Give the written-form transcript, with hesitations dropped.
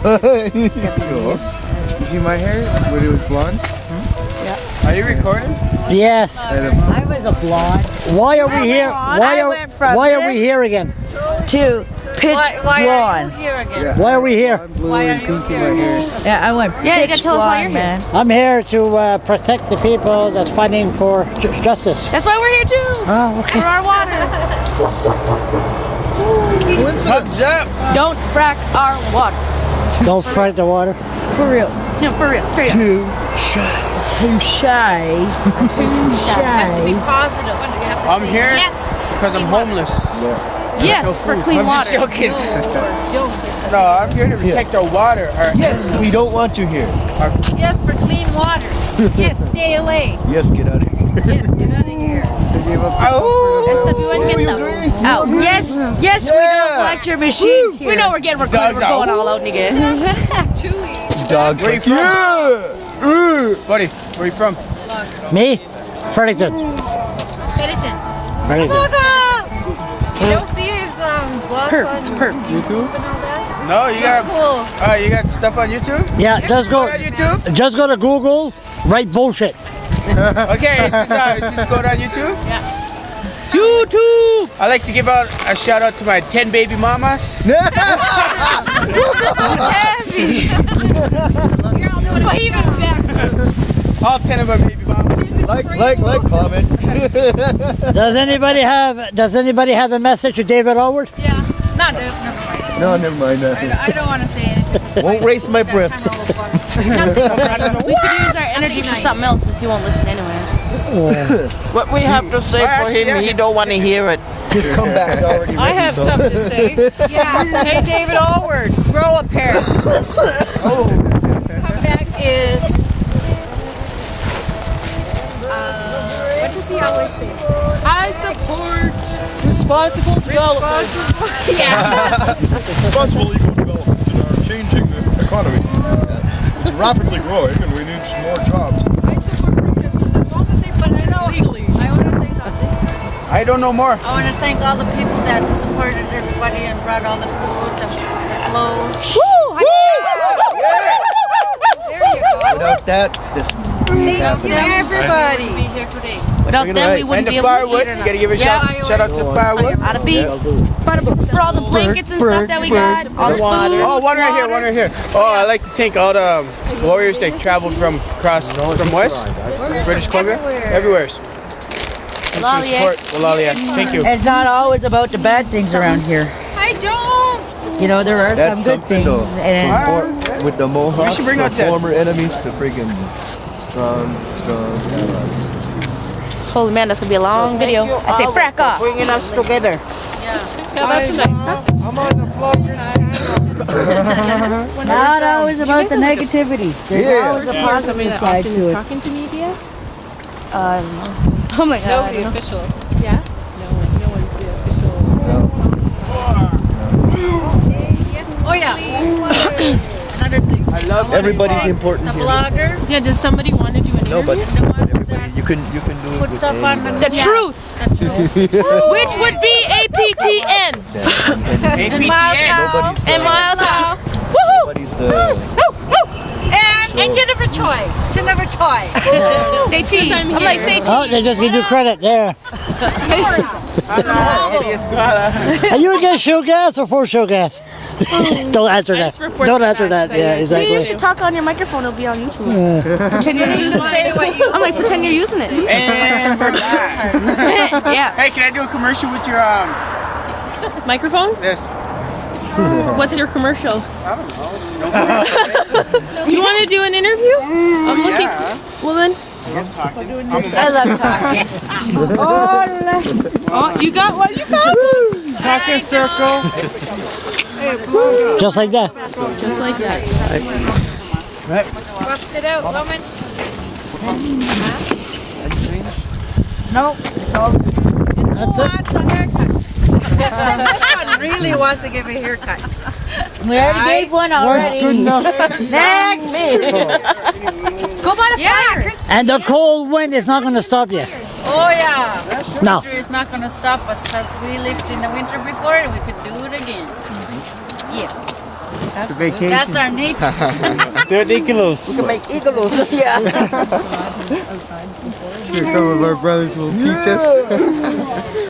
You see my hair when it was blonde? Are you recording? Yes. I was a blonde. Why are we here? Why are we here again? To pitch blonde. Why are we here? Why are you here? Yeah, I went. Yeah, you gotta tell us why you're here. I'm here to protect the people that's fighting for justice. That's why we're here too. Oh, okay. For our water. Hugs up. Don't frack our water. Don't frack the water. For real. No, for real. Straight up. Too shy. Too shy. Too shy. Be positive. So you have to I'm say here yes. because I'm homeless. Yes, for clean I'm water. just joking. No, I'm here to protect our water. Yes, we don't want you here. Yes, for clean water. Yes, stay away. Yes, get out of here. Yes, get out of here. Oh, SW1, get them out. Yes, yes, we don't want your machines here. We know we're getting recorded. We're going all out, nigga. Dogs. where you from? Buddy, where you from? Me? Fredericton. Laketon. Fredericton. You don't see his vlogs on YouTube and all that? No, you got you got stuff on YouTube? Yeah, just go. On YouTube? Just go to Google. Write bullshit. Okay, is this going on YouTube? Yeah. YouTube! I'd like to give out a shout out to my 10 baby mamas. All 10 of my baby mamas. Like, comment. Does anybody have a message to David Howard? Yeah. Not never mind. No, never mind that. I don't want to say anything. Won't raise my breath. We could use our energy for something else since he won't listen anyway. What we have to say for him, he don't want to hear it. His comeback's already ready. I have something to say. Yeah. Hey, David Allward, grow a pair. Comeback is. What does he always say? I support responsible development. Yeah. Responsible eco development in our changing economy. It's rapidly growing and we need some more jobs. I support protesters as long as they put it legally. I want to say something. I don't know more. I want to thank all the people that supported everybody and brought all the food, the clothes. Without that, this Thank you, everybody. Be here today. Without them, we wouldn't And be the able to firewood, eat or you gotta give a shout out to the firewood. Out of beef. For all the blankets and stuff that we got. All the food. Oh, one right here. Oh, I'd like to thank all the warriors that traveled from west, British Columbia, everywhere. Thank you. It's not always about the bad things around here. I don't. You know, there are That's some good something things. though. And With the Mohawks, should bring from out that. former enemies to freaking strong allies. Holy man, that's going to be a long video. I say frack off. bringing us together. Yeah, that's a nice message. I'm on the vlog. Not always about the negativity. There's always a positive side to it. Talking to media? Oh my god. Nobody official. Yeah? No one's the official. Oh yeah. Another thing. I love Everybody's important The here. blogger. Yeah, does somebody want to do an No, but The ones that you can do it put with stuff on anybody. the truth. Which would be APTN. And Miles Nobody's, and Miles out. nobody's the And Jennifer Choi. Jennifer Choi. Say cheese. I'm like, say cheese. Oh, they just give you credit there. Are you against Shale Gas or for Shale Gas? Don't answer that. Don't answer that. Yeah, See, you exactly. should talk on your microphone. It'll be on YouTube. Pretend you're using it. I'm like, pretend you're using it. And for that. Yeah. Hey, can I do a commercial with your microphone? this? What's your commercial? I don't know. Do you want to do an interview? I'm looking. Well then. I love talking. I love talking. Oh, you got what you found? Talking circle. Just like that. Just like that. Bust it out, woman. No. That's it. Wants a haircut? This one really wants to give a haircut. We already gave one already. good enough. Next. Go by the fire. And the cold wind is not going to stop you. Oh yeah. No. Winter is not going to stop us because we lived in the winter before and we could do it again. Yes. It's a vacation. That's our nature. They're ridiculous. We can make igloos. Yeah. Sure, some of our brothers will teach us.